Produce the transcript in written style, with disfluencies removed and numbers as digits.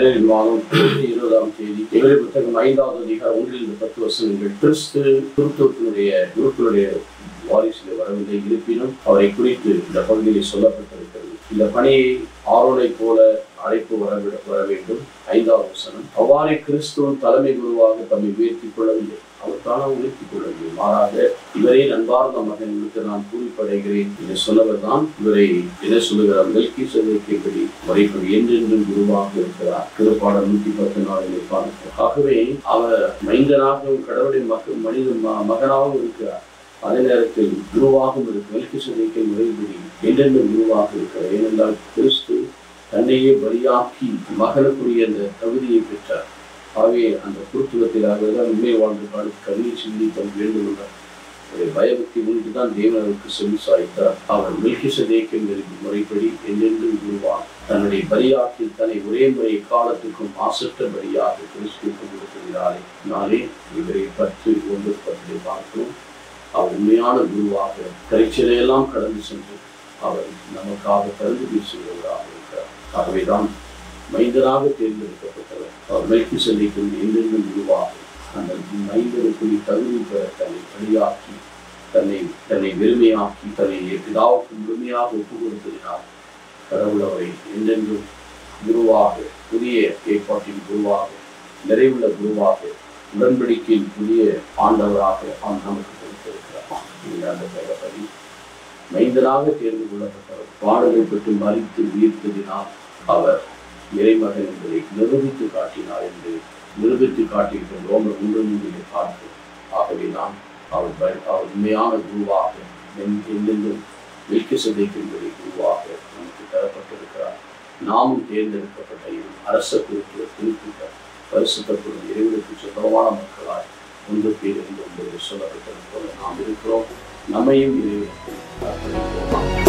ஜனவரி மாதம் 20ஆம் தேதி எபிரேயர் புத்தகம் 5வது அதிகாரம் 1-10 வசனங்கள். கிறிஸ்து குருக்களுடைய வாரிசிலே வரவில்லை, இருப்பினும் அவரை குறித்து இந்த பகுதியில் சொல்லப்பட்டிருக்கிறது. இந்த பணியை ஆரோனை போல அழைப்பு வர வேண்டும். 5வது வசனம். அவ்வாறே கிறிஸ்துவின் தலைமை குருவாக தம்மை உயர்த்திக் கொள்ளவில்லை, அவர் தானாக உயர்த்திக் கொள்ளவில்லை, மாறாக இவரே நண்பார்ந்த மகன்களுக்கு நான் பூரிப்படைகிறேன் என்று சொன்னவர் தான் இவரை என்ன சொல்லுகிறார்? மெல்கிசேதேக்கின்படி முறைப்படி என்றென்றும் குருவாக இருக்கிறார். திருப்பாடல் 114 பார்க்கிறோம். ஆகவே அவர் மைந்தனாகவும் கடவுளின் மகனாகவும் இருக்கிறார். அதே நேரத்தில் குருவாகவும் இருக்கு. மெல்கிசேதேக்கின் முறைப்படி என்றென்றும் குருவாக இருக்கிறார். ஏனென்றால் கிறிஸ்து தன்னையே பலியாக்கி மகனுக்குரிய அந்த தகுதியை பெற்றார். ஆகவே அந்த குருத்துவத்திலாக தான் உண்மை வாழ்ந்து காலத்து கண்ணீர் சிந்தி தன் வேண்டும் என்றார். பயபக்தி முன்பு தான் தேவனருக்கு சொல்லி சாய்த்தார். அவர் மெல்கிசேதேக்கின் முறைப்படி என்றென்றும் குருவார். தன்னுடைய பலியாக்கி தன்னை ஒரே முறை காலத்துக்கும் மாசற்ற பலியாக கிறிஸ்துவுக்கு கொடுக்கிறாரே. நாளே இவரை 10:1-10 பார்க்கிறோம். அவர் உண்மையான குருவாக கரைச்சலையெல்லாம் கடந்து சென்று அவர் நமக்காக கருது பேசுகிறவராக இருக்கிறார். ஆகவேதான் மைந்தனாக தேர்ந்தெடுக்கப்பட்டவர். அவர் மெல்கிசேதேக்கின் என்றென்றும் குருவாக அந்த மைந்தனுக்கு தகுதி பெற தன்னை பலியாக்கி தன்னை வெறுமையாக்கி தன்னை பிதாவுக்கு முழுமையாக ஒப்பு கொடுத்தினார். கடவுள் அவரை என்றென்றும் குருவாக, புதிய ஏற்பாட்டின் குருவாக, நிறைவுள்ள குருவாக, உடன்படிக்கையின் புதிய ஆண்டவராக நமக்கு கொடுத்திருக்கிறார். அந்த பெயர்படி மைந்தனாக தேர்ந்து கொள்ளப்பட்டவர். பாடலை பெற்று மறித்து உயிர்த்ததினால் அவர் இறைமகன் என்பதை நிரூபித்து காட்டினார் என்று நிரூபித்து காட்டியிருக்கிற ரோமர் 3:3 பார்க்கிறோம். ஆகவே நாம் அவர் உண்மையான குருவாக என்றென்றும் மெல்கிசேதேக்கின்படி குருவாக நமக்கு தரப்பட்டிருக்கிறார். நாமும் தேர்ந்தெடுக்கப்பட்ட அரச குறிப்பிட்ட பரிசுத்தப்படும் இறைவனுக்கு சொந்தமான மக்களாய் 1 பேர் 2 சொல்லப்பட்டது போல நாம் இருக்கிறோம். நம்மையும் இறைவனுக்கு